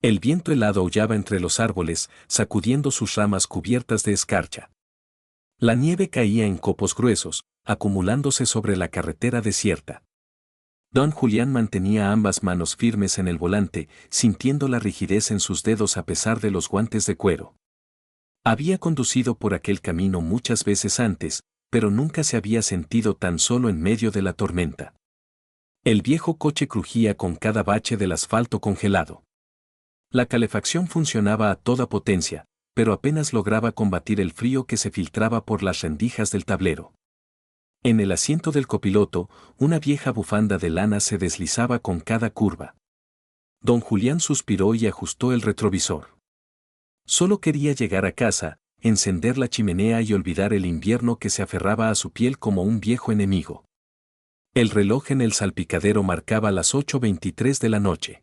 El viento helado aullaba entre los árboles, sacudiendo sus ramas cubiertas de escarcha. La nieve caía en copos gruesos, acumulándose sobre la carretera desierta. Don Julián mantenía ambas manos firmes en el volante, sintiendo la rigidez en sus dedos a pesar de los guantes de cuero. Había conducido por aquel camino muchas veces antes, pero nunca se había sentido tan solo en medio de la tormenta. El viejo coche crujía con cada bache del asfalto congelado. La calefacción funcionaba a toda potencia, pero apenas lograba combatir el frío que se filtraba por las rendijas del tablero. En el asiento del copiloto, una vieja bufanda de lana se deslizaba con cada curva. Don Julián suspiró y ajustó el retrovisor. Solo quería llegar a casa, encender la chimenea y olvidar el invierno que se aferraba a su piel como un viejo enemigo. El reloj en el salpicadero marcaba las 8:23 de la noche.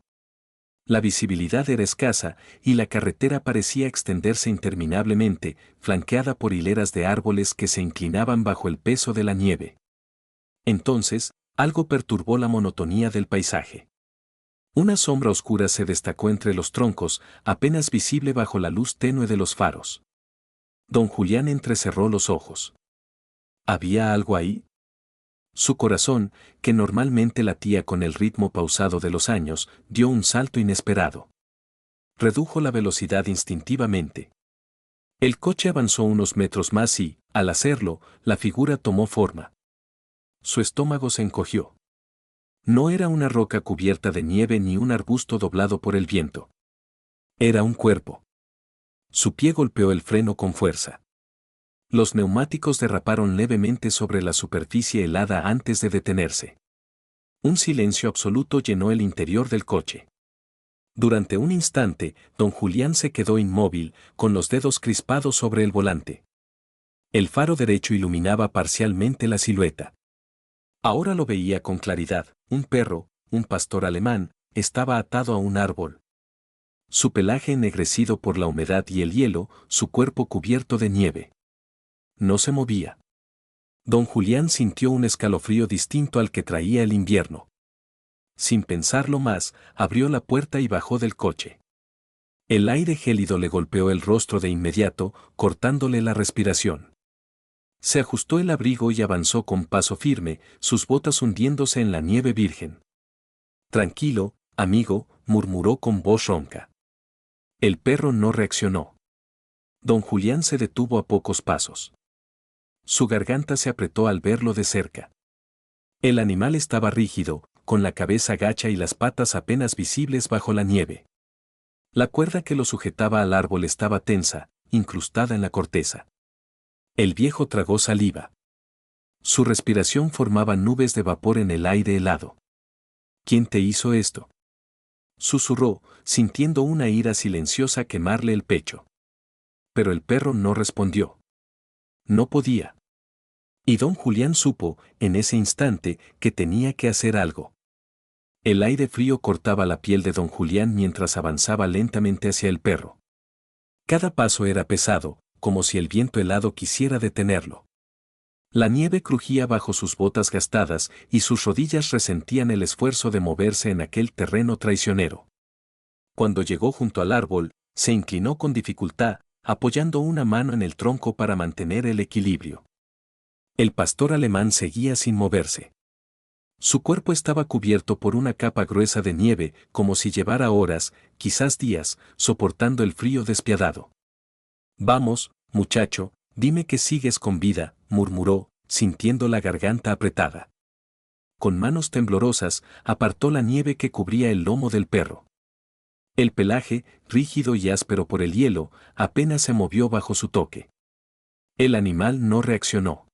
La visibilidad era escasa y la carretera parecía extenderse interminablemente, flanqueada por hileras de árboles que se inclinaban bajo el peso de la nieve. Entonces, algo perturbó la monotonía del paisaje. Una sombra oscura se destacó entre los troncos, apenas visible bajo la luz tenue de los faros. Don Julián entrecerró los ojos. ¿Había algo ahí? Su corazón, que normalmente latía con el ritmo pausado de los años, dio un salto inesperado. Redujo la velocidad instintivamente. El coche avanzó unos metros más y, al hacerlo, la figura tomó forma. Su estómago se encogió. No era una roca cubierta de nieve ni un arbusto doblado por el viento. Era un cuerpo. Su pie golpeó el freno con fuerza. Los neumáticos derraparon levemente sobre la superficie helada antes de detenerse. Un silencio absoluto llenó el interior del coche. Durante un instante, don Julián se quedó inmóvil, con los dedos crispados sobre el volante. El faro derecho iluminaba parcialmente la silueta. Ahora lo veía con claridad. Un perro, un pastor alemán, estaba atado a un árbol. Su pelaje ennegrecido por la humedad y el hielo, su cuerpo cubierto de nieve. No se movía. Don Julián sintió un escalofrío distinto al que traía el invierno. Sin pensarlo más, abrió la puerta y bajó del coche. El aire gélido le golpeó el rostro de inmediato, cortándole la respiración. Se ajustó el abrigo y avanzó con paso firme, sus botas hundiéndose en la nieve virgen. Tranquilo, amigo, murmuró con voz ronca. El perro no reaccionó. Don Julián se detuvo a pocos pasos. Su garganta se apretó al verlo de cerca. El animal estaba rígido, con la cabeza gacha y las patas apenas visibles bajo la nieve. La cuerda que lo sujetaba al árbol estaba tensa, incrustada en la corteza. El viejo tragó saliva. Su respiración formaba nubes de vapor en el aire helado. ¿Quién te hizo esto?, susurró, sintiendo una ira silenciosa quemarle el pecho. Pero el perro no respondió. No podía. Y don Julián supo, en ese instante, que tenía que hacer algo. El aire frío cortaba la piel de don Julián mientras avanzaba lentamente hacia el perro. Cada paso era pesado, como si el viento helado quisiera detenerlo. La nieve crujía bajo sus botas gastadas y sus rodillas resentían el esfuerzo de moverse en aquel terreno traicionero. Cuando llegó junto al árbol, se inclinó con dificultad, apoyando una mano en el tronco para mantener el equilibrio. El pastor alemán seguía sin moverse. Su cuerpo estaba cubierto por una capa gruesa de nieve, como si llevara horas, quizás días, soportando el frío despiadado. Vamos, muchacho, dime que sigues con vida, murmuró, sintiendo la garganta apretada. Con manos temblorosas, apartó la nieve que cubría el lomo del perro. El pelaje, rígido y áspero por el hielo, apenas se movió bajo su toque. El animal no reaccionó.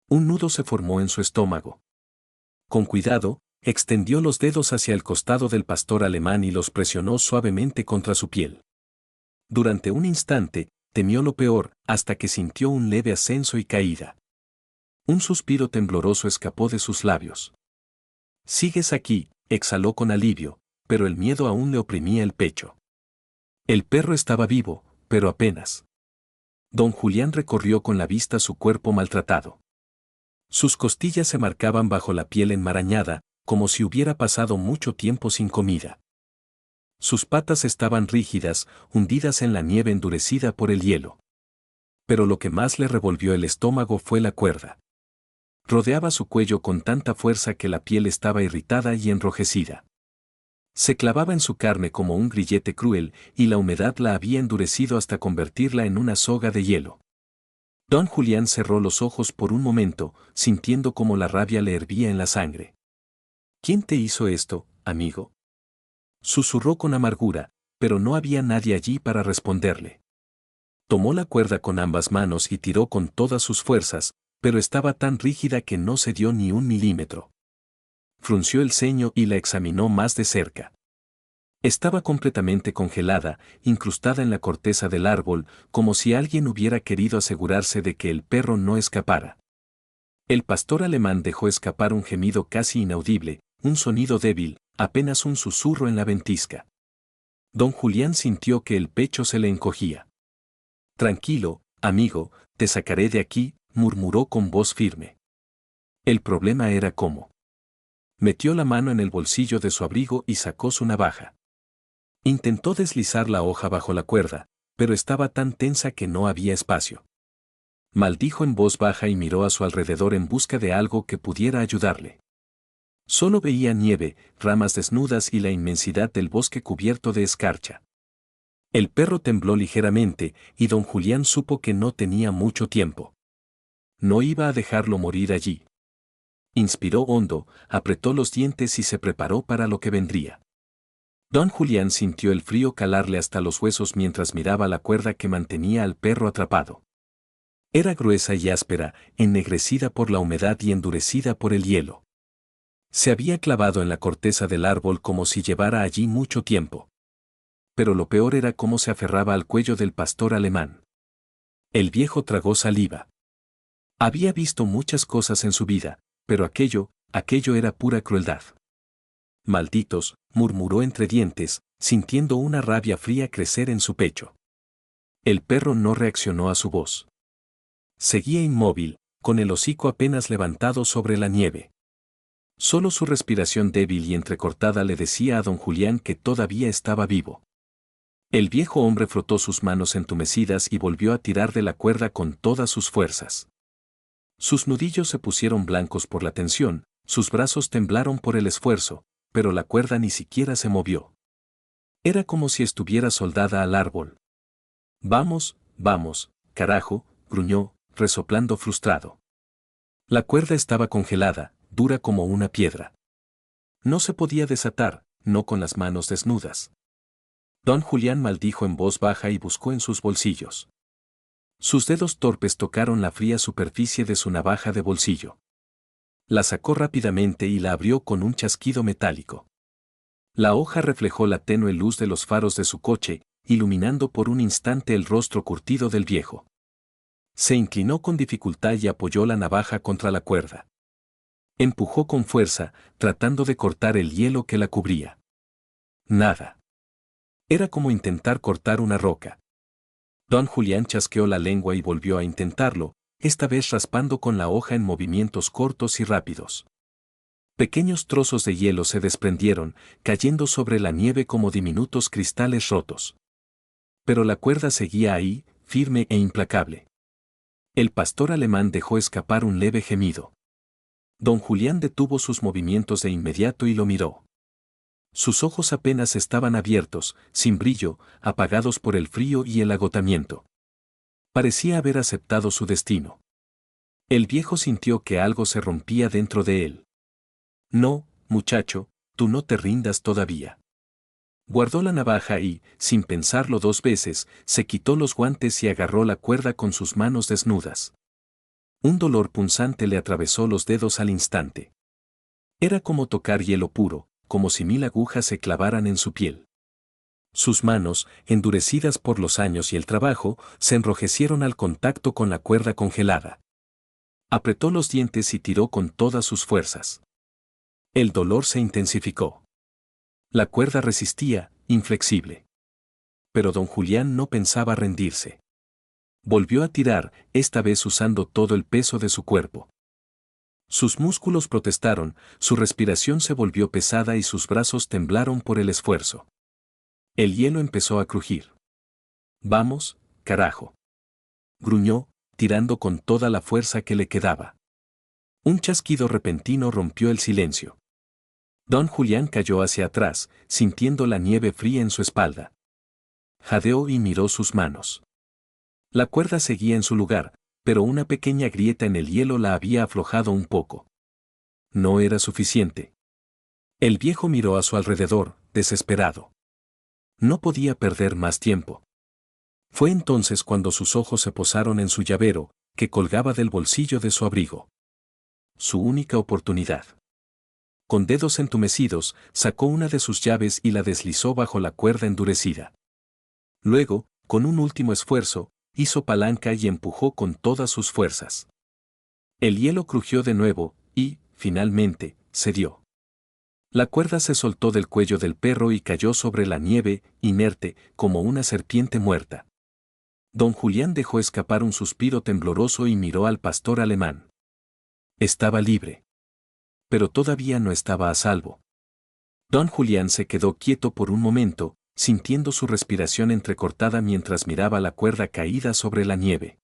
Un nudo se formó en su estómago. Con cuidado, extendió los dedos hacia el costado del pastor alemán y los presionó suavemente contra su piel. Durante un instante, temió lo peor, hasta que sintió un leve ascenso y caída. Un suspiro tembloroso escapó de sus labios. «Sigues aquí», exhaló con alivio, pero el miedo aún le oprimía el pecho. El perro estaba vivo, pero apenas. Don Julián recorrió con la vista su cuerpo maltratado. Sus costillas se marcaban bajo la piel enmarañada, como si hubiera pasado mucho tiempo sin comida. Sus patas estaban rígidas, hundidas en la nieve endurecida por el hielo. Pero lo que más le revolvió el estómago fue la cuerda. Rodeaba su cuello con tanta fuerza que la piel estaba irritada y enrojecida. Se clavaba en su carne como un grillete cruel, y la humedad la había endurecido hasta convertirla en una soga de hielo. Don Julián cerró los ojos por un momento, sintiendo como la rabia le hervía en la sangre. ¿Quién te hizo esto, amigo?, susurró con amargura, pero no había nadie allí para responderle. Tomó la cuerda con ambas manos y tiró con todas sus fuerzas, pero estaba tan rígida que no cedió ni un milímetro. Frunció el ceño y la examinó más de cerca. Estaba completamente congelada, incrustada en la corteza del árbol, como si alguien hubiera querido asegurarse de que el perro no escapara. El pastor alemán dejó escapar un gemido casi inaudible, un sonido débil, apenas un susurro en la ventisca. Don Julián sintió que el pecho se le encogía. Tranquilo, amigo, te sacaré de aquí, murmuró con voz firme. El problema era cómo. Metió la mano en el bolsillo de su abrigo y sacó su navaja. Intentó deslizar la hoja bajo la cuerda, pero estaba tan tensa que no había espacio. Maldijo en voz baja y miró a su alrededor en busca de algo que pudiera ayudarle. Solo veía nieve, ramas desnudas y la inmensidad del bosque cubierto de escarcha. El perro tembló ligeramente, y don Julián supo que no tenía mucho tiempo. No iba a dejarlo morir allí. Inspiró hondo, apretó los dientes y se preparó para lo que vendría. Don Julián sintió el frío calarle hasta los huesos mientras miraba la cuerda que mantenía al perro atrapado. Era gruesa y áspera, ennegrecida por la humedad y endurecida por el hielo. Se había clavado en la corteza del árbol como si llevara allí mucho tiempo. Pero lo peor era cómo se aferraba al cuello del pastor alemán. El viejo tragó saliva. Había visto muchas cosas en su vida, pero aquello era pura crueldad. Malditos, murmuró entre dientes, sintiendo una rabia fría crecer en su pecho. El perro no reaccionó a su voz. Seguía inmóvil, con el hocico apenas levantado sobre la nieve. Solo su respiración débil y entrecortada le decía a don Julián que todavía estaba vivo. El viejo hombre frotó sus manos entumecidas y volvió a tirar de la cuerda con todas sus fuerzas. Sus nudillos se pusieron blancos por la tensión, sus brazos temblaron por el esfuerzo, pero la cuerda ni siquiera se movió. Era como si estuviera soldada al árbol. Vamos, vamos, carajo, gruñó, resoplando frustrado. La cuerda estaba congelada, dura como una piedra. No se podía desatar, no con las manos desnudas. Don Julián maldijo en voz baja y buscó en sus bolsillos. Sus dedos torpes tocaron la fría superficie de su navaja de bolsillo. La sacó rápidamente y la abrió con un chasquido metálico. La hoja reflejó la tenue luz de los faros de su coche, iluminando por un instante el rostro curtido del viejo. Se inclinó con dificultad y apoyó la navaja contra la cuerda. Empujó con fuerza, tratando de cortar el hielo que la cubría. Nada. Era como intentar cortar una roca. Don Julián chasqueó la lengua y volvió a intentarlo, esta vez raspando con la hoja en movimientos cortos y rápidos. Pequeños trozos de hielo se desprendieron, cayendo sobre la nieve como diminutos cristales rotos. Pero la cuerda seguía ahí, firme e implacable. El pastor alemán dejó escapar un leve gemido. Don Julián detuvo sus movimientos de inmediato y lo miró. Sus ojos apenas estaban abiertos, sin brillo, apagados por el frío y el agotamiento. Parecía haber aceptado su destino. El viejo sintió que algo se rompía dentro de él. No, muchacho, tú no te rindas todavía. Guardó la navaja y, sin pensarlo dos veces, se quitó los guantes y agarró la cuerda con sus manos desnudas. Un dolor punzante le atravesó los dedos al instante. Era como tocar hielo puro, como si 1000 agujas se clavaran en su piel. Sus manos, endurecidas por los años y el trabajo, se enrojecieron al contacto con la cuerda congelada. Apretó los dientes y tiró con todas sus fuerzas. El dolor se intensificó. La cuerda resistía, inflexible. Pero don Julián no pensaba rendirse. Volvió a tirar, esta vez usando todo el peso de su cuerpo. Sus músculos protestaron, su respiración se volvió pesada y sus brazos temblaron por el esfuerzo. El hielo empezó a crujir. Vamos, carajo. Gruñó, tirando con toda la fuerza que le quedaba. Un chasquido repentino rompió el silencio. Don Julián cayó hacia atrás, sintiendo la nieve fría en su espalda. Jadeó y miró sus manos. La cuerda seguía en su lugar, pero una pequeña grieta en el hielo la había aflojado un poco. No era suficiente. El viejo miró a su alrededor, desesperado. No podía perder más tiempo. Fue entonces cuando sus ojos se posaron en su llavero, que colgaba del bolsillo de su abrigo. Su única oportunidad. Con dedos entumecidos, sacó una de sus llaves y la deslizó bajo la cuerda endurecida. Luego, con un último esfuerzo, hizo palanca y empujó con todas sus fuerzas. El hielo crujió de nuevo y, finalmente, cedió. La cuerda se soltó del cuello del perro y cayó sobre la nieve, inerte, como una serpiente muerta. Don Julián dejó escapar un suspiro tembloroso y miró al pastor alemán. Estaba libre. Pero todavía no estaba a salvo. Don Julián se quedó quieto por un momento, sintiendo su respiración entrecortada mientras miraba la cuerda caída sobre la nieve.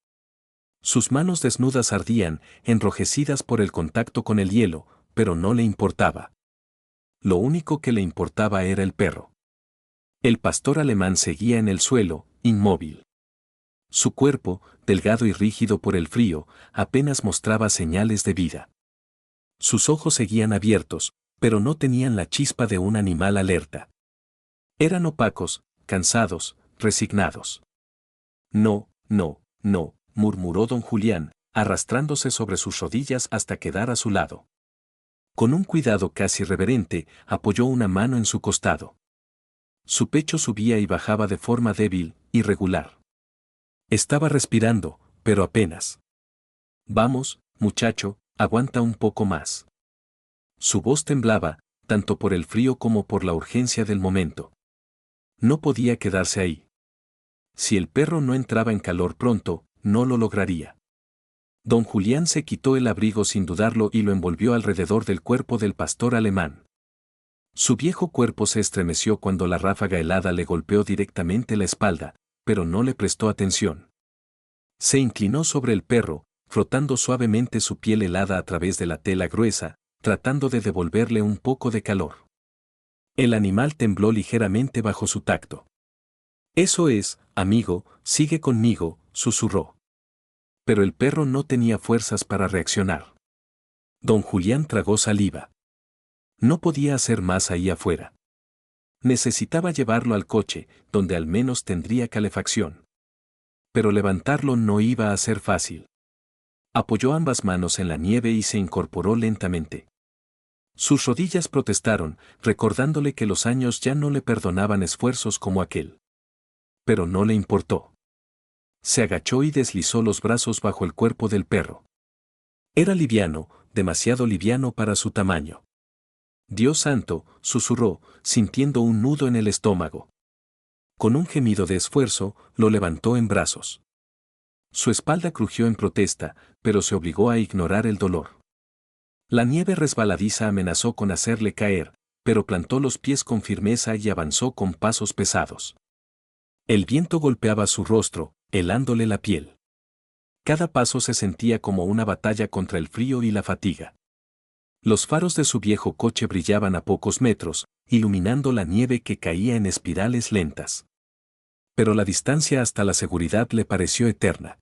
Sus manos desnudas ardían, enrojecidas por el contacto con el hielo, pero no le importaba. Lo único que le importaba era el perro. El pastor alemán seguía en el suelo, inmóvil. Su cuerpo, delgado y rígido por el frío, apenas mostraba señales de vida. Sus ojos seguían abiertos, pero no tenían la chispa de un animal alerta. Eran opacos, cansados, resignados. No, no, no, murmuró don Julián, arrastrándose sobre sus rodillas hasta quedar a su lado. Con un cuidado casi reverente, apoyó una mano en su costado. Su pecho subía y bajaba de forma débil, irregular. Estaba respirando, pero apenas. Vamos, muchacho, aguanta un poco más. Su voz temblaba, tanto por el frío como por la urgencia del momento. No podía quedarse ahí. Si el perro no entraba en calor pronto, no lo lograría. Don Julián se quitó el abrigo sin dudarlo y lo envolvió alrededor del cuerpo del pastor alemán. Su viejo cuerpo se estremeció cuando la ráfaga helada le golpeó directamente la espalda, pero no le prestó atención. Se inclinó sobre el perro, frotando suavemente su piel helada a través de la tela gruesa, tratando de devolverle un poco de calor. El animal tembló ligeramente bajo su tacto. Eso es, amigo, sigue conmigo, susurró. Pero el perro no tenía fuerzas para reaccionar. Don Julián tragó saliva. No podía hacer más ahí afuera. Necesitaba llevarlo al coche, donde al menos tendría calefacción. Pero levantarlo no iba a ser fácil. Apoyó ambas manos en la nieve y se incorporó lentamente. Sus rodillas protestaron, recordándole que los años ya no le perdonaban esfuerzos como aquel. Pero no le importó. Se agachó y deslizó los brazos bajo el cuerpo del perro. Era liviano, demasiado liviano para su tamaño. Dios santo, susurró, sintiendo un nudo en el estómago. Con un gemido de esfuerzo, lo levantó en brazos. Su espalda crujió en protesta, pero se obligó a ignorar el dolor. La nieve resbaladiza amenazó con hacerle caer, pero plantó los pies con firmeza y avanzó con pasos pesados. El viento golpeaba su rostro, helándole la piel. Cada paso se sentía como una batalla contra el frío y la fatiga. Los faros de su viejo coche brillaban a pocos metros, iluminando la nieve que caía en espirales lentas. Pero la distancia hasta la seguridad le pareció eterna.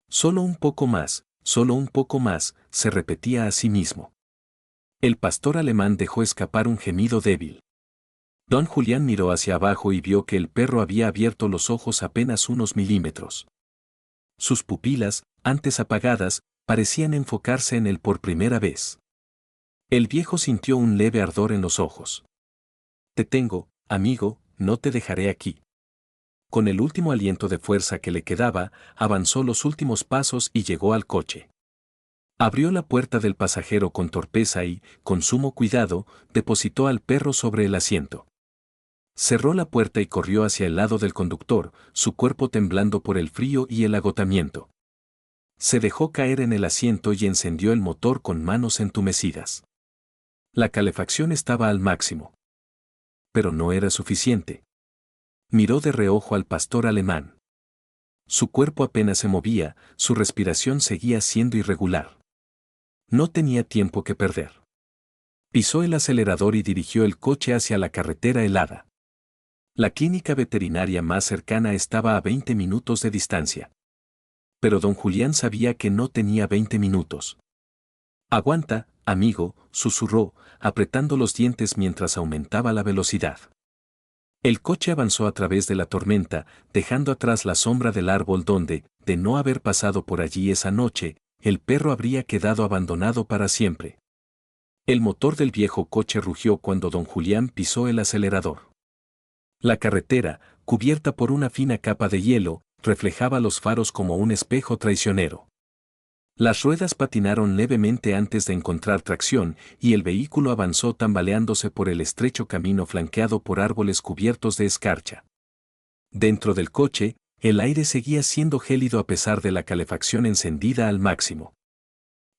Solo un poco más, se repetía a sí mismo. El pastor alemán dejó escapar un gemido débil. Don Julián miró hacia abajo y vio que el perro había abierto los ojos apenas unos milímetros. Sus pupilas, antes apagadas, parecían enfocarse en él por primera vez. El viejo sintió un leve ardor en los ojos. Te tengo, amigo, no te dejaré aquí. Con el último aliento de fuerza que le quedaba, avanzó los últimos pasos y llegó al coche. Abrió la puerta del pasajero con torpeza y, con sumo cuidado, depositó al perro sobre el asiento. Cerró la puerta y corrió hacia el lado del conductor, su cuerpo temblando por el frío y el agotamiento. Se dejó caer en el asiento y encendió el motor con manos entumecidas. La calefacción estaba al máximo. Pero no era suficiente. Miró de reojo al pastor alemán. Su cuerpo apenas se movía, su respiración seguía siendo irregular. No tenía tiempo que perder. Pisó el acelerador y dirigió el coche hacia la carretera helada. La clínica veterinaria más cercana estaba a 20 minutos de distancia. Pero don Julián sabía que no tenía 20 minutos. Aguanta, amigo, susurró, apretando los dientes mientras aumentaba la velocidad. El coche avanzó a través de la tormenta, dejando atrás la sombra del árbol donde, de no haber pasado por allí esa noche, el perro habría quedado abandonado para siempre. El motor del viejo coche rugió cuando don Julián pisó el acelerador. La carretera, cubierta por una fina capa de hielo, reflejaba los faros como un espejo traicionero. Las ruedas patinaron levemente antes de encontrar tracción y el vehículo avanzó tambaleándose por el estrecho camino flanqueado por árboles cubiertos de escarcha. Dentro del coche, el aire seguía siendo gélido a pesar de la calefacción encendida al máximo.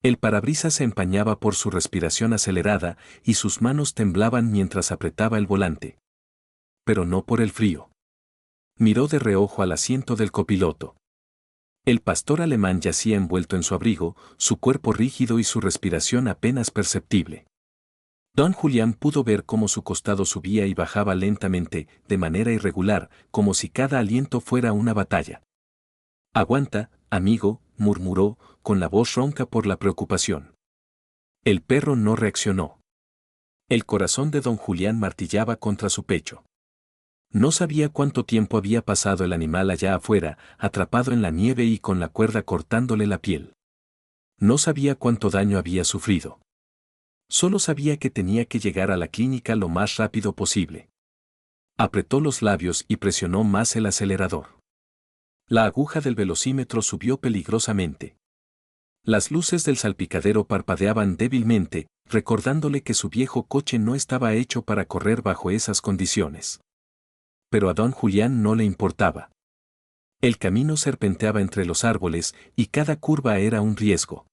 El parabrisas se empañaba por su respiración acelerada y sus manos temblaban mientras apretaba el volante. Pero no por el frío. Miró de reojo al asiento del copiloto. El pastor alemán yacía envuelto en su abrigo, su cuerpo rígido y su respiración apenas perceptible. Don Julián pudo ver cómo su costado subía y bajaba lentamente, de manera irregular, como si cada aliento fuera una batalla. Aguanta, amigo, murmuró, con la voz ronca por la preocupación. El perro no reaccionó. El corazón de don Julián martillaba contra su pecho. No sabía cuánto tiempo había pasado el animal allá afuera, atrapado en la nieve y con la cuerda cortándole la piel. No sabía cuánto daño había sufrido. Solo sabía que tenía que llegar a la clínica lo más rápido posible. Apretó los labios y presionó más el acelerador. La aguja del velocímetro subió peligrosamente. Las luces del salpicadero parpadeaban débilmente, recordándole que su viejo coche no estaba hecho para correr bajo esas condiciones. Pero a don Julián no le importaba. El camino serpenteaba entre los árboles y cada curva era un riesgo.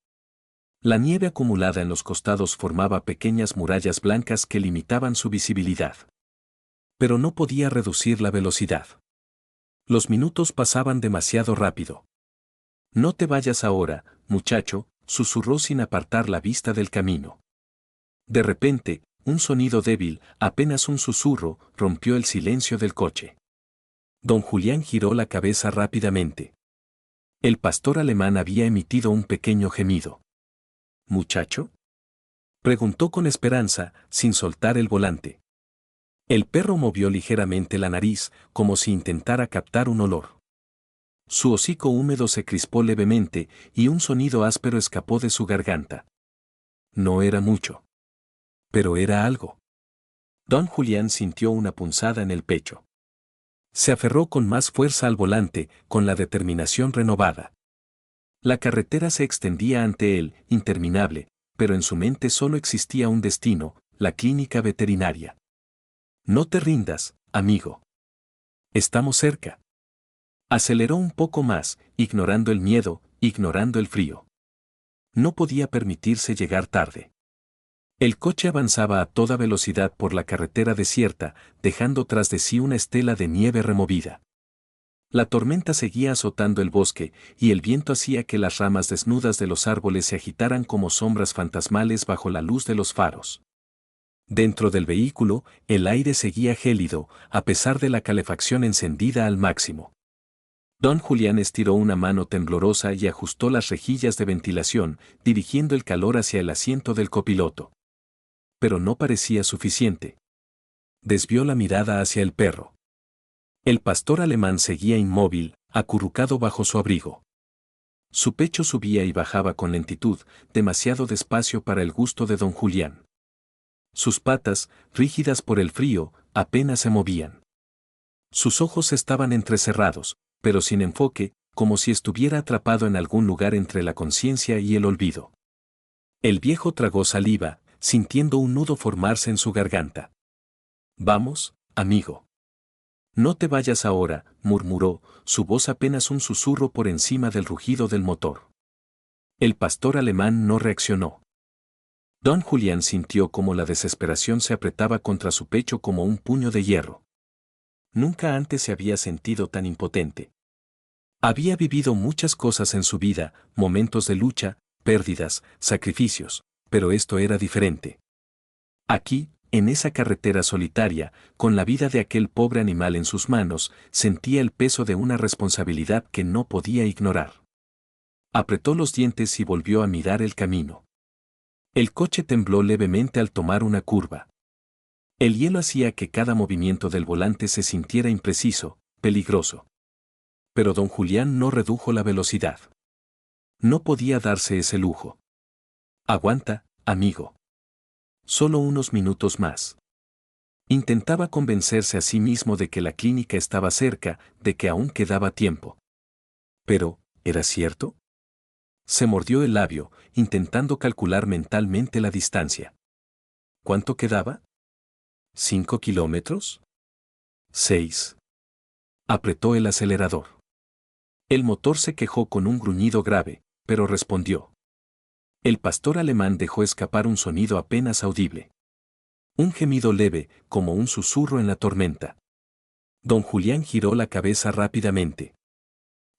La nieve acumulada en los costados formaba pequeñas murallas blancas que limitaban su visibilidad. Pero no podía reducir la velocidad. Los minutos pasaban demasiado rápido. No te vayas ahora, muchacho, susurró sin apartar la vista del camino. De repente, un sonido débil, apenas un susurro, rompió el silencio del coche. Don Julián giró la cabeza rápidamente. El pastor alemán había emitido un pequeño gemido. ¿Muchacho?, preguntó con esperanza, sin soltar el volante. El perro movió ligeramente la nariz, como si intentara captar un olor. Su hocico húmedo se crispó levemente y un sonido áspero escapó de su garganta. No era mucho. Pero era algo. Don Julián sintió una punzada en el pecho. Se aferró con más fuerza al volante, con la determinación renovada. La carretera se extendía ante él, interminable, pero en su mente solo existía un destino, la clínica veterinaria. No te rindas, amigo. Estamos cerca. Aceleró un poco más, ignorando el miedo, ignorando el frío. No podía permitirse llegar tarde. El coche avanzaba a toda velocidad por la carretera desierta, dejando tras de sí una estela de nieve removida. La tormenta seguía azotando el bosque, y el viento hacía que las ramas desnudas de los árboles se agitaran como sombras fantasmales bajo la luz de los faros. Dentro del vehículo, el aire seguía gélido, a pesar de la calefacción encendida al máximo. Don Julián estiró una mano temblorosa y ajustó las rejillas de ventilación, dirigiendo el calor hacia el asiento del copiloto. Pero no parecía suficiente. Desvió la mirada hacia el perro. El pastor alemán seguía inmóvil, acurrucado bajo su abrigo. Su pecho subía y bajaba con lentitud, demasiado despacio para el gusto de don Julián. Sus patas, rígidas por el frío, apenas se movían. Sus ojos estaban entrecerrados, pero sin enfoque, como si estuviera atrapado en algún lugar entre la conciencia y el olvido. El viejo tragó saliva, sintiendo un nudo formarse en su garganta. Vamos, amigo. No te vayas ahora, murmuró, su voz apenas un susurro por encima del rugido del motor. El pastor alemán no reaccionó. Don Julián sintió cómo la desesperación se apretaba contra su pecho como un puño de hierro. Nunca antes se había sentido tan impotente. Había vivido muchas cosas en su vida, momentos de lucha, pérdidas, sacrificios, pero esto era diferente. Aquí, en esa carretera solitaria, con la vida de aquel pobre animal en sus manos, sentía el peso de una responsabilidad que no podía ignorar. Apretó los dientes y volvió a mirar el camino. El coche tembló levemente al tomar una curva. El hielo hacía que cada movimiento del volante se sintiera impreciso, peligroso. Pero don Julián no redujo la velocidad. No podía darse ese lujo. Aguanta, amigo. Solo unos minutos más. Intentaba convencerse a sí mismo de que la clínica estaba cerca, de que aún quedaba tiempo. Pero, ¿era cierto? Se mordió el labio, intentando calcular mentalmente la distancia. ¿Cuánto quedaba? ¿5 kilómetros? 6. Apretó el acelerador. El motor se quejó con un gruñido grave, pero respondió. El pastor alemán dejó escapar un sonido apenas audible. Un gemido leve, como un susurro en la tormenta. Don Julián giró la cabeza rápidamente.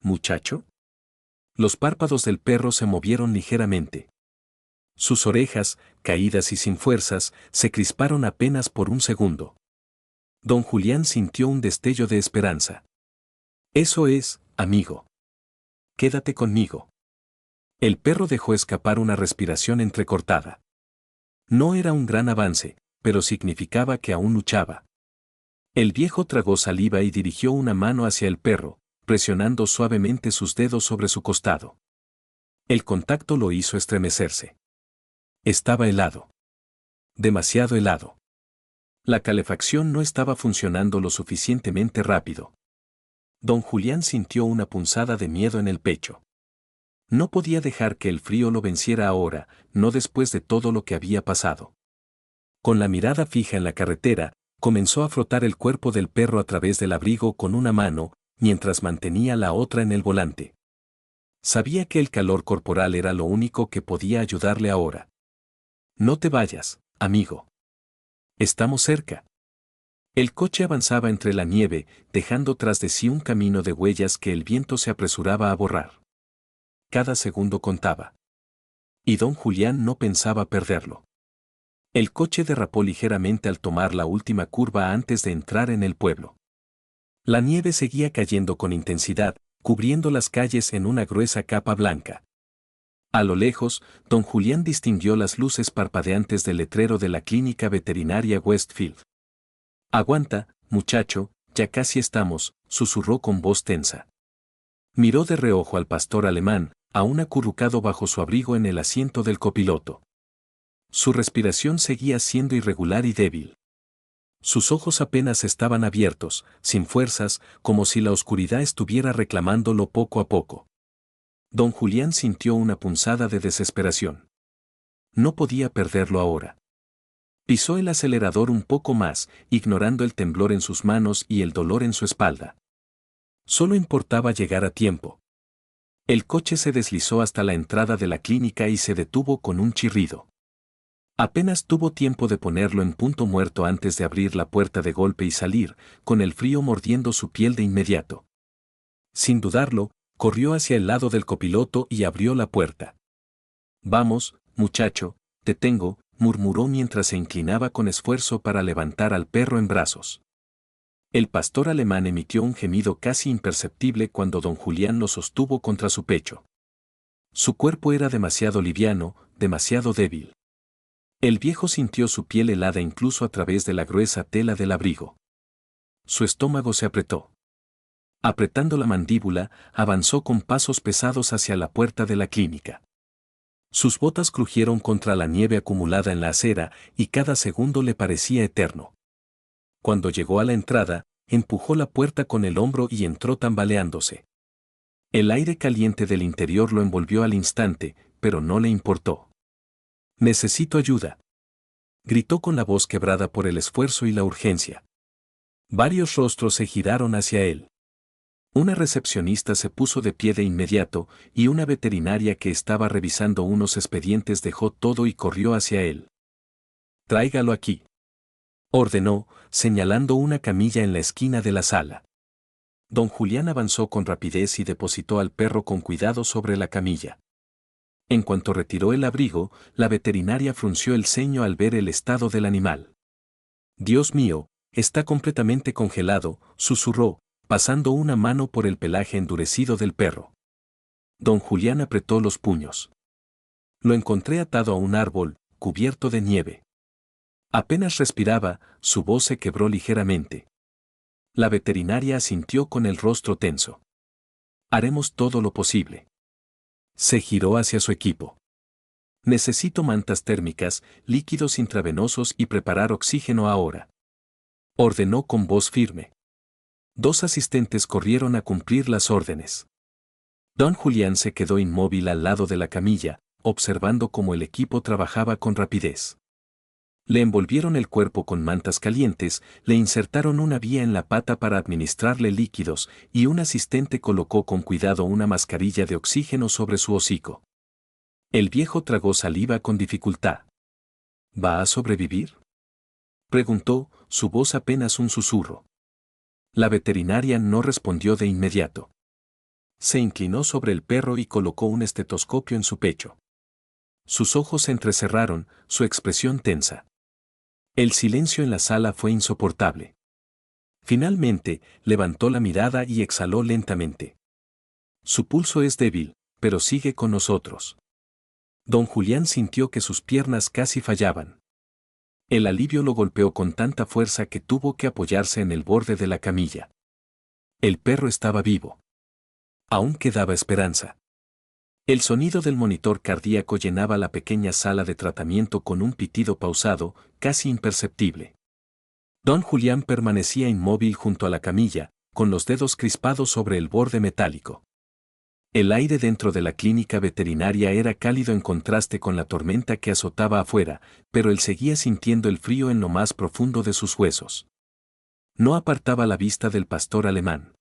¿Muchacho? Los párpados del perro se movieron ligeramente. Sus orejas, caídas y sin fuerzas, se crisparon apenas por un segundo. Don Julián sintió un destello de esperanza. Eso es, amigo. Quédate conmigo. El perro dejó escapar una respiración entrecortada. No era un gran avance, pero significaba que aún luchaba. El viejo tragó saliva y dirigió una mano hacia el perro, presionando suavemente sus dedos sobre su costado. El contacto lo hizo estremecerse. Estaba helado. Demasiado helado. La calefacción no estaba funcionando lo suficientemente rápido. Don Julián sintió una punzada de miedo en el pecho. No podía dejar que el frío lo venciera ahora, no después de todo lo que había pasado. Con la mirada fija en la carretera, comenzó a frotar el cuerpo del perro a través del abrigo con una mano, mientras mantenía la otra en el volante. Sabía que el calor corporal era lo único que podía ayudarle ahora. No te vayas, amigo. Estamos cerca. El coche avanzaba entre la nieve, dejando tras de sí un camino de huellas que el viento se apresuraba a borrar. Cada segundo contaba. Y don Julián no pensaba perderlo. El coche derrapó ligeramente al tomar la última curva antes de entrar en el pueblo. La nieve seguía cayendo con intensidad, cubriendo las calles en una gruesa capa blanca. A lo lejos, don Julián distinguió las luces parpadeantes del letrero de la clínica veterinaria Westfield. Aguanta, muchacho, ya casi estamos, susurró con voz tensa. Miró de reojo al pastor alemán, aún acurrucado bajo su abrigo en el asiento del copiloto. Su respiración seguía siendo irregular y débil. Sus ojos apenas estaban abiertos, sin fuerzas, como si la oscuridad estuviera reclamándolo poco a poco. Don Julián sintió una punzada de desesperación. No podía perderlo ahora. Pisó el acelerador un poco más, ignorando el temblor en sus manos y el dolor en su espalda. Solo importaba llegar a tiempo. El coche se deslizó hasta la entrada de la clínica y se detuvo con un chirrido. Apenas tuvo tiempo de ponerlo en punto muerto antes de abrir la puerta de golpe y salir, con el frío mordiendo su piel de inmediato. Sin dudarlo, corrió hacia el lado del copiloto y abrió la puerta. Vamos, muchacho, te tengo, murmuró mientras se inclinaba con esfuerzo para levantar al perro en brazos. El pastor alemán emitió un gemido casi imperceptible cuando don Julián lo sostuvo contra su pecho. Su cuerpo era demasiado liviano, demasiado débil. El viejo sintió su piel helada incluso a través de la gruesa tela del abrigo. Su estómago se apretó. Apretando la mandíbula, avanzó con pasos pesados hacia la puerta de la clínica. Sus botas crujieron contra la nieve acumulada en la acera y cada segundo le parecía eterno. Cuando llegó a la entrada, empujó la puerta con el hombro y entró tambaleándose. El aire caliente del interior lo envolvió al instante, pero no le importó. «Necesito ayuda», gritó con la voz quebrada por el esfuerzo y la urgencia. Varios rostros se giraron hacia él. Una recepcionista se puso de pie de inmediato, y una veterinaria que estaba revisando unos expedientes dejó todo y corrió hacia él. «Tráigalo aquí». ordenó, señalando una camilla en la esquina de la sala. Don Julián avanzó con rapidez y depositó al perro con cuidado sobre la camilla. En cuanto retiró el abrigo, la veterinaria frunció el ceño al ver el estado del animal. Dios mío, está completamente congelado, susurró, pasando una mano por el pelaje endurecido del perro. Don Julián apretó los puños. Lo encontré atado a un árbol, cubierto de nieve. Apenas respiraba, su voz se quebró ligeramente. La veterinaria asintió con el rostro tenso. Haremos todo lo posible. Se giró hacia su equipo. Necesito mantas térmicas, líquidos intravenosos y preparar oxígeno ahora. Ordenó con voz firme. 2 asistentes corrieron a cumplir las órdenes. Don Julián se quedó inmóvil al lado de la camilla, observando cómo el equipo trabajaba con rapidez. Le envolvieron el cuerpo con mantas calientes, le insertaron una vía en la pata para administrarle líquidos y un asistente colocó con cuidado una mascarilla de oxígeno sobre su hocico. El viejo tragó saliva con dificultad. ¿Va a sobrevivir?, preguntó, su voz apenas un susurro. La veterinaria no respondió de inmediato. Se inclinó sobre el perro y colocó un estetoscopio en su pecho. Sus ojos se entrecerraron, su expresión tensa. El silencio en la sala fue insoportable. Finalmente, levantó la mirada y exhaló lentamente. Su pulso es débil, pero sigue con nosotros. Don Julián sintió que sus piernas casi fallaban. El alivio lo golpeó con tanta fuerza que tuvo que apoyarse en el borde de la camilla. El perro estaba vivo. Aún quedaba esperanza. El sonido del monitor cardíaco llenaba la pequeña sala de tratamiento con un pitido pausado, casi imperceptible. Don Julián permanecía inmóvil junto a la camilla, con los dedos crispados sobre el borde metálico. El aire dentro de la clínica veterinaria era cálido en contraste con la tormenta que azotaba afuera, pero él seguía sintiendo el frío en lo más profundo de sus huesos. No apartaba la vista del pastor alemán.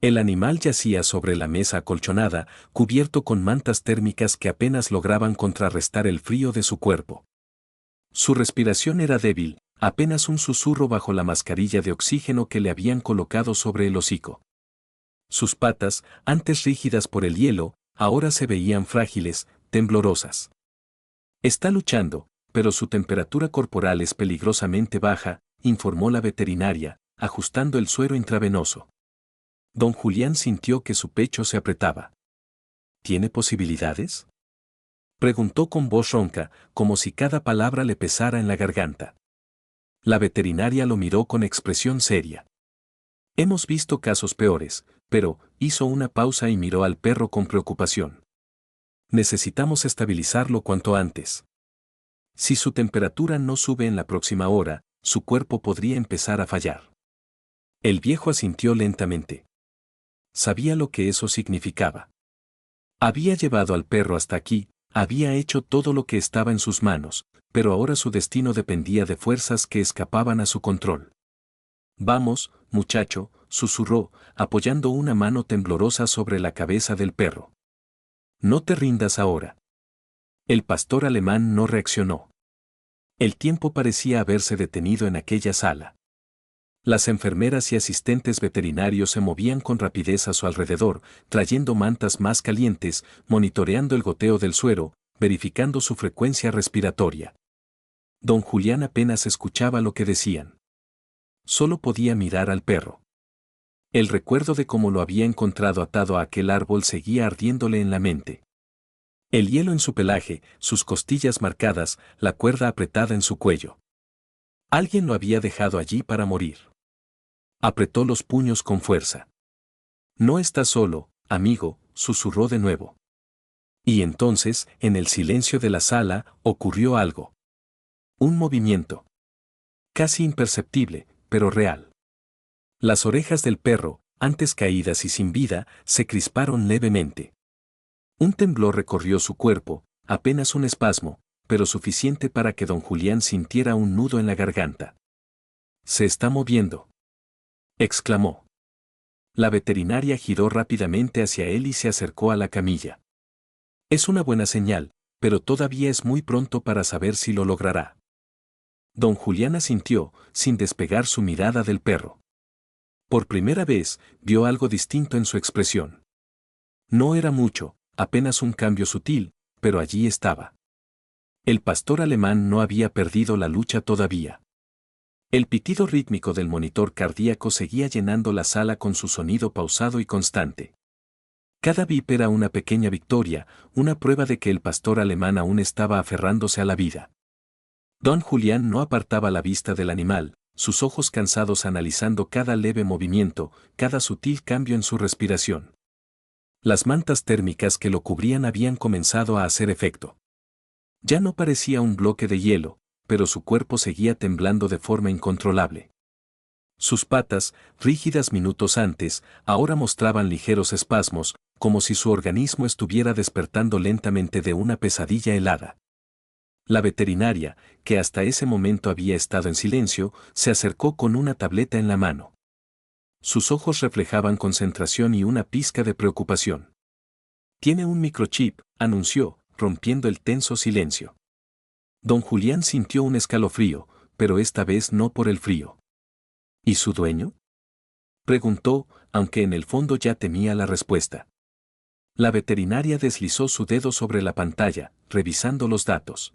El animal yacía sobre la mesa acolchonada, cubierto con mantas térmicas que apenas lograban contrarrestar el frío de su cuerpo. Su respiración era débil, apenas un susurro bajo la mascarilla de oxígeno que le habían colocado sobre el hocico. Sus patas, antes rígidas por el hielo, ahora se veían frágiles, temblorosas. Está luchando, pero su temperatura corporal es peligrosamente baja, informó la veterinaria, ajustando el suero intravenoso. Don Julián sintió que su pecho se apretaba. ¿Tiene posibilidades?, preguntó con voz ronca, como si cada palabra le pesara en la garganta. La veterinaria lo miró con expresión seria. Hemos visto casos peores, pero hizo una pausa y miró al perro con preocupación. Necesitamos estabilizarlo cuanto antes. Si su temperatura no sube en la próxima hora, su cuerpo podría empezar a fallar. El viejo asintió lentamente. Sabía lo que eso significaba. Había llevado al perro hasta aquí, había hecho todo lo que estaba en sus manos, pero ahora su destino dependía de fuerzas que escapaban a su control. Vamos, muchacho, susurró, apoyando una mano temblorosa sobre la cabeza del perro. No te rindas ahora. El pastor alemán no reaccionó. El tiempo parecía haberse detenido en aquella sala. Las enfermeras y asistentes veterinarios se movían con rapidez a su alrededor, trayendo mantas más calientes, monitoreando el goteo del suero, verificando su frecuencia respiratoria. Don Julián apenas escuchaba lo que decían. Solo podía mirar al perro. El recuerdo de cómo lo había encontrado atado a aquel árbol seguía ardiéndole en la mente. El hielo en su pelaje, sus costillas marcadas, la cuerda apretada en su cuello. Alguien lo había dejado allí para morir. Apretó los puños con fuerza. No estás solo, amigo, susurró de nuevo. Y entonces, en el silencio de la sala, ocurrió algo. Un movimiento. Casi imperceptible, pero real. Las orejas del perro, antes caídas y sin vida, se crisparon levemente. Un temblor recorrió su cuerpo, apenas un espasmo, pero suficiente para que don Julián sintiera un nudo en la garganta. «Se está moviendo», exclamó. La veterinaria giró rápidamente hacia él y se acercó a la camilla. Es una buena señal, pero todavía es muy pronto para saber si lo logrará. Don Julián asintió, sin despegar su mirada del perro. Por primera vez, vio algo distinto en su expresión. No era mucho, apenas un cambio sutil, pero allí estaba. El pastor alemán no había perdido la lucha todavía. El pitido rítmico del monitor cardíaco seguía llenando la sala con su sonido pausado y constante. Cada bip era una pequeña victoria, una prueba de que el pastor alemán aún estaba aferrándose a la vida. Don Julián no apartaba la vista del animal, sus ojos cansados analizando cada leve movimiento, cada sutil cambio en su respiración. Las mantas térmicas que lo cubrían habían comenzado a hacer efecto. Ya no parecía un bloque de hielo, pero su cuerpo seguía temblando de forma incontrolable. Sus patas, rígidas minutos antes, ahora mostraban ligeros espasmos, como si su organismo estuviera despertando lentamente de una pesadilla helada. La veterinaria, que hasta ese momento había estado en silencio, se acercó con una tableta en la mano. Sus ojos reflejaban concentración y una pizca de preocupación. «Tiene un microchip», anunció, rompiendo el tenso silencio. Don Julián sintió un escalofrío, pero esta vez no por el frío. ¿Y su dueño?, preguntó, aunque en el fondo ya temía la respuesta. La veterinaria deslizó su dedo sobre la pantalla, revisando los datos.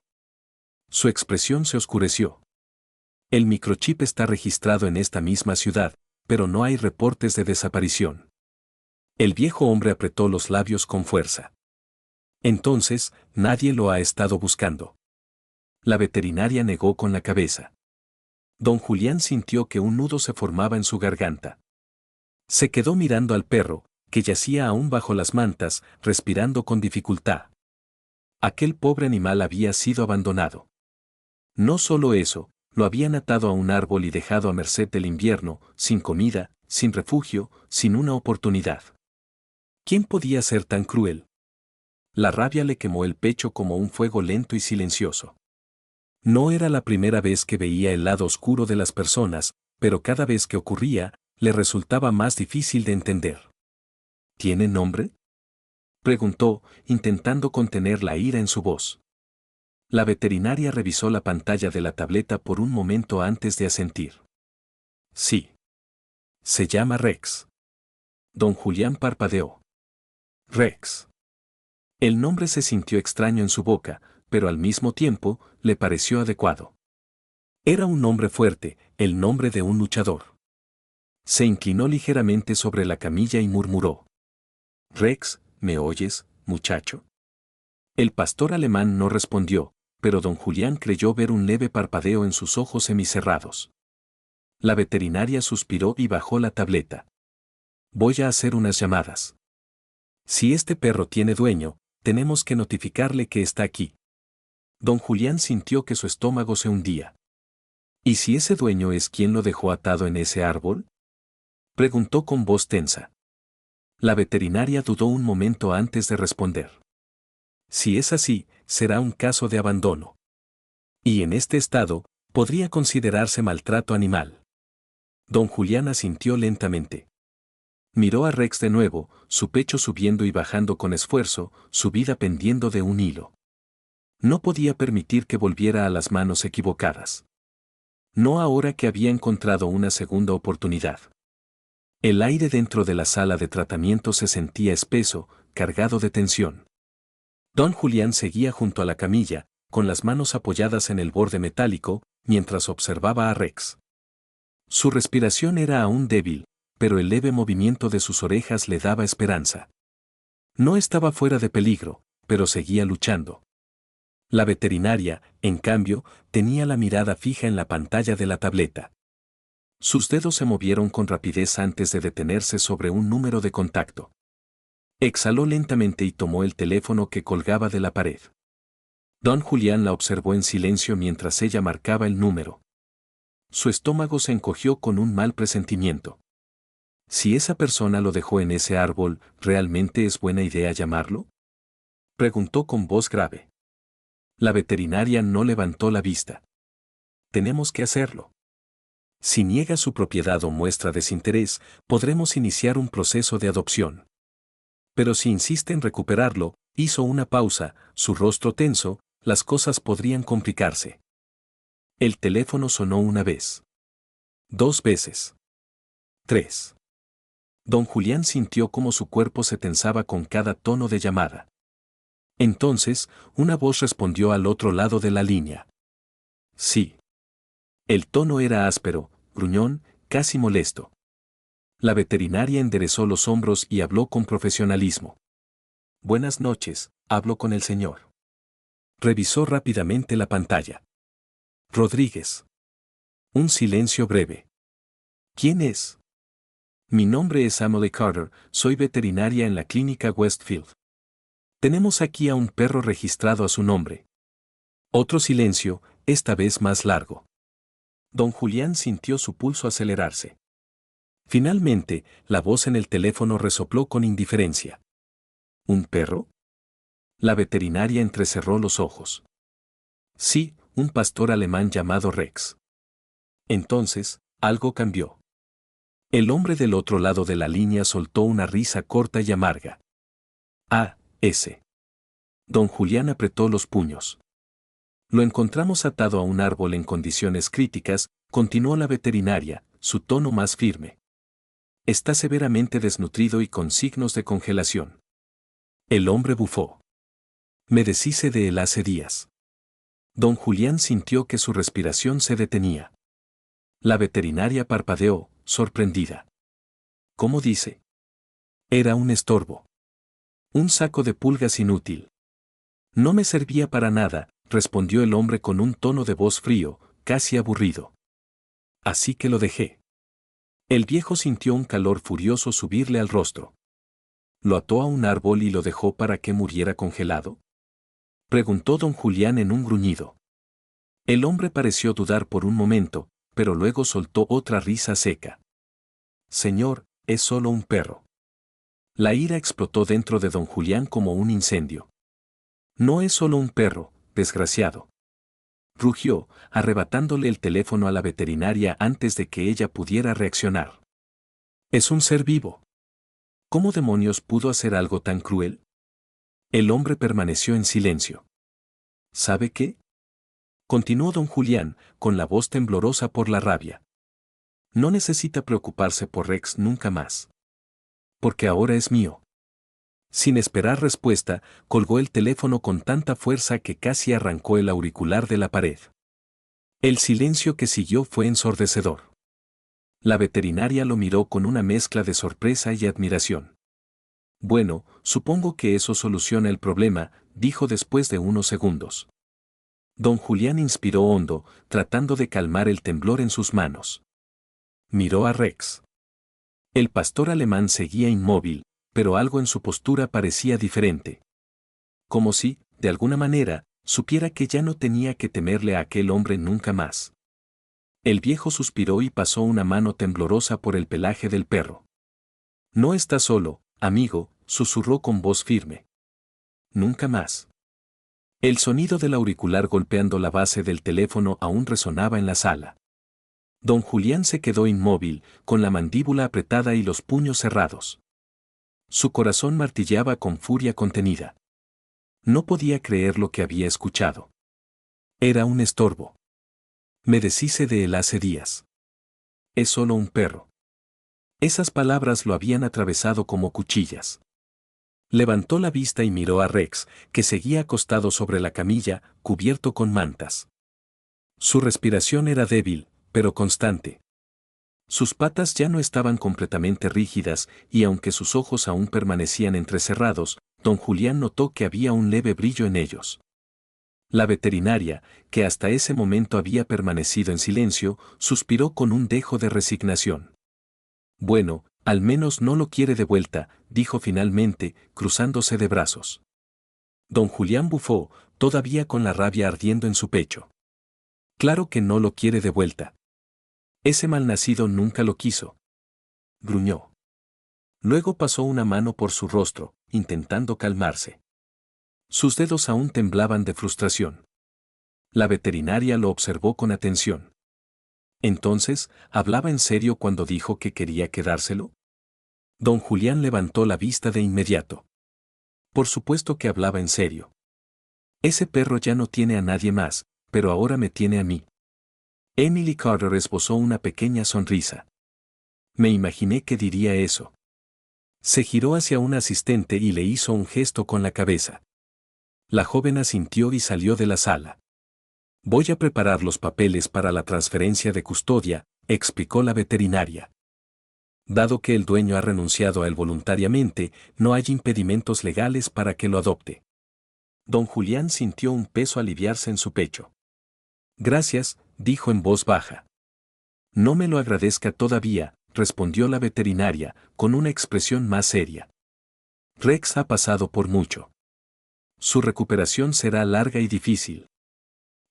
Su expresión se oscureció. El microchip está registrado en esta misma ciudad, pero no hay reportes de desaparición. El viejo hombre apretó los labios con fuerza. Entonces, nadie lo ha estado buscando. La veterinaria negó con la cabeza. Don Julián sintió que un nudo se formaba en su garganta. Se quedó mirando al perro, que yacía aún bajo las mantas, respirando con dificultad. Aquel pobre animal había sido abandonado. No solo eso, lo habían atado a un árbol y dejado a merced del invierno, sin comida, sin refugio, sin una oportunidad. ¿Quién podía ser tan cruel? La rabia le quemó el pecho como un fuego lento y silencioso. No era la primera vez que veía el lado oscuro de las personas, pero cada vez que ocurría, le resultaba más difícil de entender. ¿Tiene nombre?, preguntó, intentando contener la ira en su voz. La veterinaria revisó la pantalla de la tableta por un momento antes de asentir. Sí. Se llama Rex. Don Julián parpadeó. Rex. El nombre se sintió extraño en su boca, pero al mismo tiempo, le pareció adecuado. Era un nombre fuerte, el nombre de un luchador. Se inclinó ligeramente sobre la camilla y murmuró. Rex, ¿me oyes, muchacho? El pastor alemán no respondió, pero don Julián creyó ver un leve parpadeo en sus ojos semicerrados. La veterinaria suspiró y bajó la tableta. Voy a hacer unas llamadas. Si este perro tiene dueño, tenemos que notificarle que está aquí. Don Julián sintió que su estómago se hundía. ¿Y si ese dueño es quien lo dejó atado en ese árbol?, preguntó con voz tensa. La veterinaria dudó un momento antes de responder. Si es así, será un caso de abandono. Y en este estado, podría considerarse maltrato animal. Don Julián asintió lentamente. Miró a Rex de nuevo, su pecho subiendo y bajando con esfuerzo, su vida pendiendo de un hilo. No podía permitir que volviera a las manos equivocadas. No ahora que había encontrado una segunda oportunidad. El aire dentro de la sala de tratamiento se sentía espeso, cargado de tensión. Don Julián seguía junto a la camilla, con las manos apoyadas en el borde metálico, mientras observaba a Rex. Su respiración era aún débil, pero el leve movimiento de sus orejas le daba esperanza. No estaba fuera de peligro, pero seguía luchando. La veterinaria, en cambio, tenía la mirada fija en la pantalla de la tableta. Sus dedos se movieron con rapidez antes de detenerse sobre un número de contacto. Exhaló lentamente y tomó el teléfono que colgaba de la pared. Don Julián la observó en silencio mientras ella marcaba el número. Su estómago se encogió con un mal presentimiento. Si esa persona lo dejó en ese árbol, ¿realmente es buena idea llamarlo?, preguntó con voz grave. La veterinaria no levantó la vista. Tenemos que hacerlo. Si niega su propiedad o muestra desinterés, podremos iniciar un proceso de adopción. Pero si insiste en recuperarlo, hizo una pausa, su rostro tenso, las cosas podrían complicarse. El teléfono sonó una vez. 2 veces. 3. Don Julián sintió cómo su cuerpo se tensaba con cada tono de llamada. Entonces, una voz respondió al otro lado de la línea. Sí. El tono era áspero, gruñón, casi molesto. La veterinaria enderezó los hombros y habló con profesionalismo. Buenas noches, hablo con el señor. Revisó rápidamente la pantalla. Rodríguez. Un silencio breve. ¿Quién es? Mi nombre es Emily Carter, soy veterinaria en la clínica Westfield. Tenemos aquí a un perro registrado a su nombre. Otro silencio, esta vez más largo. Don Julián sintió su pulso acelerarse. Finalmente, la voz en el teléfono resopló con indiferencia. ¿Un perro? La veterinaria entrecerró los ojos. Sí, un pastor alemán llamado Rex. Entonces, algo cambió. El hombre del otro lado de la línea soltó una risa corta y amarga. Ah, ese. Don Julián apretó los puños. Lo encontramos atado a un árbol en condiciones críticas, continuó la veterinaria, su tono más firme. Está severamente desnutrido y con signos de congelación. El hombre bufó. Me deshice de él hace días. Don Julián sintió que su respiración se detenía. La veterinaria parpadeó, sorprendida. ¿Cómo dice? Era un estorbo. Un saco de pulgas inútil. No me servía para nada, respondió el hombre con un tono de voz frío, casi aburrido. Así que lo dejé. El viejo sintió un calor furioso subirle al rostro. ¿Lo ató a un árbol y lo dejó para que muriera congelado? Preguntó don Julián en un gruñido. El hombre pareció dudar por un momento, pero luego soltó otra risa seca. Señor, es solo un perro. La ira explotó dentro de don Julián como un incendio. No es solo un perro, desgraciado. Rugió, arrebatándole el teléfono a la veterinaria antes de que ella pudiera reaccionar. Es un ser vivo. ¿Cómo demonios pudo hacer algo tan cruel? El hombre permaneció en silencio. ¿Sabe qué? Continuó don Julián, con la voz temblorosa por la rabia. No necesita preocuparse por Rex nunca más. Porque ahora es mío. Sin esperar respuesta, colgó el teléfono con tanta fuerza que casi arrancó el auricular de la pared. El silencio que siguió fue ensordecedor. La veterinaria lo miró con una mezcla de sorpresa y admiración. Bueno, supongo que eso soluciona el problema, dijo después de unos segundos. Don Julián inspiró hondo, tratando de calmar el temblor en sus manos. Miró a Rex. El pastor alemán seguía inmóvil, pero algo en su postura parecía diferente. Como si, de alguna manera, supiera que ya no tenía que temerle a aquel hombre nunca más. El viejo suspiró y pasó una mano temblorosa por el pelaje del perro. No está solo, amigo, susurró con voz firme. Nunca más. El sonido del auricular golpeando la base del teléfono aún resonaba en la sala. Don Julián se quedó inmóvil, con la mandíbula apretada y los puños cerrados. Su corazón martilleaba con furia contenida. No podía creer lo que había escuchado. Era un estorbo. Me deshice de él hace días. Es solo un perro. Esas palabras lo habían atravesado como cuchillas. Levantó la vista y miró a Rex, que seguía acostado sobre la camilla, cubierto con mantas. Su respiración era débil, pero constante. Sus patas ya no estaban completamente rígidas, y aunque sus ojos aún permanecían entrecerrados, don Julián notó que había un leve brillo en ellos. La veterinaria, que hasta ese momento había permanecido en silencio, suspiró con un dejo de resignación. Bueno, al menos no lo quiere de vuelta, dijo finalmente, cruzándose de brazos. Don Julián bufó, todavía con la rabia ardiendo en su pecho. Claro que no lo quiere de vuelta. Ese malnacido nunca lo quiso. Gruñó. Luego pasó una mano por su rostro, intentando calmarse. Sus dedos aún temblaban de frustración. La veterinaria lo observó con atención. Entonces, ¿hablaba en serio cuando dijo que quería quedárselo? Don Julián levantó la vista de inmediato. Por supuesto que hablaba en serio. Ese perro ya no tiene a nadie más, pero ahora me tiene a mí. Emily Carter esbozó una pequeña sonrisa. Me imaginé que diría eso. Se giró hacia un asistente y le hizo un gesto con la cabeza. La joven asintió y salió de la sala. Voy a preparar los papeles para la transferencia de custodia, explicó la veterinaria. Dado que el dueño ha renunciado a él voluntariamente, no hay impedimentos legales para que lo adopte. Don Julián sintió un peso aliviarse en su pecho. Gracias, dijo en voz baja. No me lo agradezca todavía, respondió la veterinaria, con una expresión más seria. Rex ha pasado por mucho. Su recuperación será larga y difícil.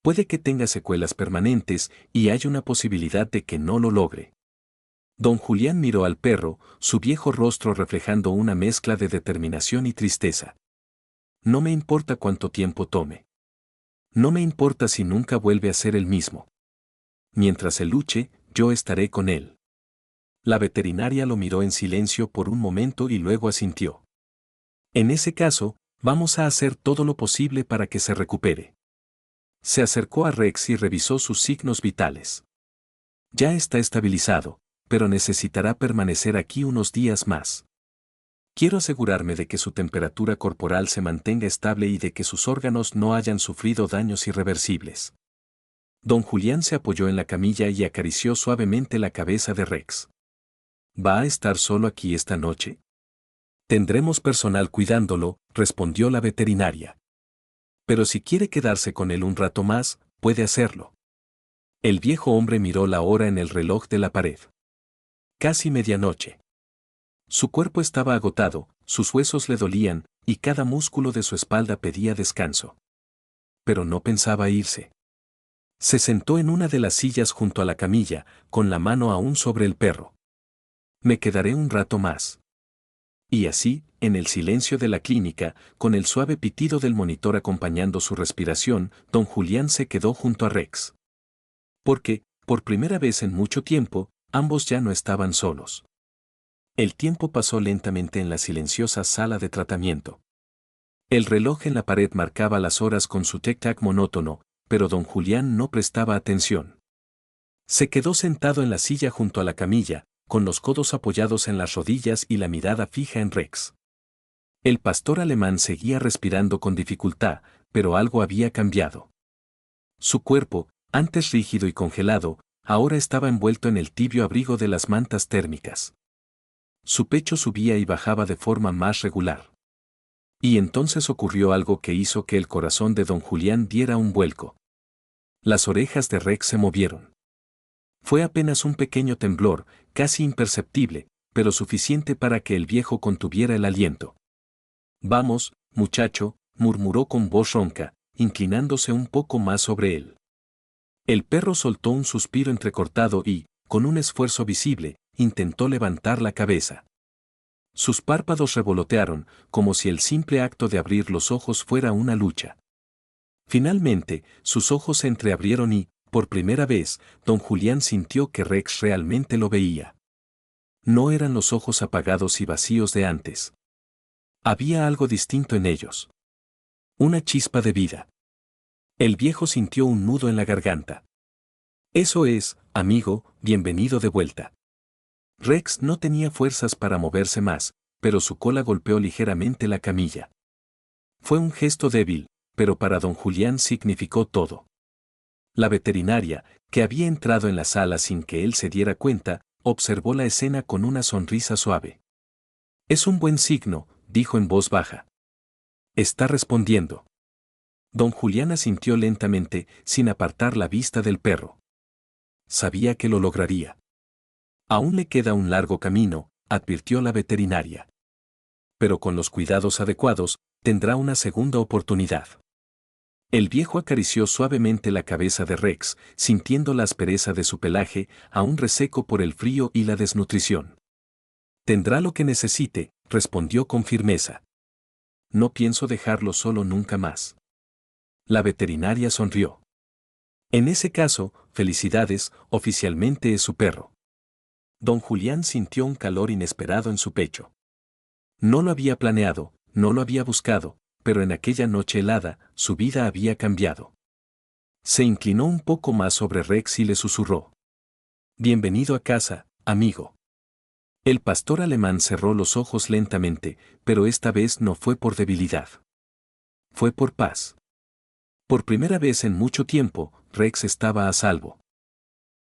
Puede que tenga secuelas permanentes y hay una posibilidad de que no lo logre. Don Julián miró al perro, su viejo rostro reflejando una mezcla de determinación y tristeza. No me importa cuánto tiempo tome. No me importa si nunca vuelve a ser el mismo. Mientras él luche, yo estaré con él. La veterinaria lo miró en silencio por un momento y luego asintió. En ese caso, vamos a hacer todo lo posible para que se recupere. Se acercó a Rex y revisó sus signos vitales. Ya está estabilizado, pero necesitará permanecer aquí unos días más. Quiero asegurarme de que su temperatura corporal se mantenga estable y de que sus órganos no hayan sufrido daños irreversibles. Don Julián se apoyó en la camilla y acarició suavemente la cabeza de Rex. ¿Va a estar solo aquí esta noche? Tendremos personal cuidándolo, respondió la veterinaria. Pero si quiere quedarse con él un rato más, puede hacerlo. El viejo hombre miró la hora en el reloj de la pared. Casi medianoche. Su cuerpo estaba agotado, sus huesos le dolían, y cada músculo de su espalda pedía descanso. Pero no pensaba irse. Se sentó en una de las sillas junto a la camilla, con la mano aún sobre el perro. Me quedaré un rato más. Y así, en el silencio de la clínica, con el suave pitido del monitor acompañando su respiración, don Julián se quedó junto a Rex. Porque, por primera vez en mucho tiempo, ambos ya no estaban solos. El tiempo pasó lentamente en la silenciosa sala de tratamiento. El reloj en la pared marcaba las horas con su tic-tac monótono, pero don Julián no prestaba atención. Se quedó sentado en la silla junto a la camilla, con los codos apoyados en las rodillas y la mirada fija en Rex. El pastor alemán seguía respirando con dificultad, pero algo había cambiado. Su cuerpo, antes rígido y congelado, ahora estaba envuelto en el tibio abrigo de las mantas térmicas. Su pecho subía y bajaba de forma más regular. Y entonces ocurrió algo que hizo que el corazón de don Julián diera un vuelco. Las orejas de Rex se movieron. Fue apenas un pequeño temblor, casi imperceptible, pero suficiente para que el viejo contuviera el aliento. Vamos, muchacho, murmuró con voz ronca, inclinándose un poco más sobre él. El perro soltó un suspiro entrecortado y, con un esfuerzo visible, intentó levantar la cabeza. Sus párpados revolotearon, como si el simple acto de abrir los ojos fuera una lucha. Finalmente, sus ojos se entreabrieron y, por primera vez, don Julián sintió que Rex realmente lo veía. No eran los ojos apagados y vacíos de antes. Había algo distinto en ellos. Una chispa de vida. El viejo sintió un nudo en la garganta. Eso es, amigo, bienvenido de vuelta. Rex no tenía fuerzas para moverse más, pero su cola golpeó ligeramente la camilla. Fue un gesto débil, pero para don Julián significó todo. La veterinaria, que había entrado en la sala sin que él se diera cuenta, observó la escena con una sonrisa suave. Es un buen signo, dijo en voz baja. Está respondiendo. Don Julián asintió lentamente, sin apartar la vista del perro. Sabía que lo lograría. Aún le queda un largo camino, advirtió la veterinaria. Pero con los cuidados adecuados, tendrá una segunda oportunidad. El viejo acarició suavemente la cabeza de Rex, sintiendo la aspereza de su pelaje, aún reseco por el frío y la desnutrición. Tendrá lo que necesite, respondió con firmeza. No pienso dejarlo solo nunca más. La veterinaria sonrió. En ese caso, felicidades, oficialmente es su perro. Don Julián sintió un calor inesperado en su pecho. No lo había planeado, no lo había buscado, pero en aquella noche helada, su vida había cambiado. Se inclinó un poco más sobre Rex y le susurró. Bienvenido a casa, amigo. El pastor alemán cerró los ojos lentamente, pero esta vez no fue por debilidad. Fue por paz. Por primera vez en mucho tiempo, Rex estaba a salvo.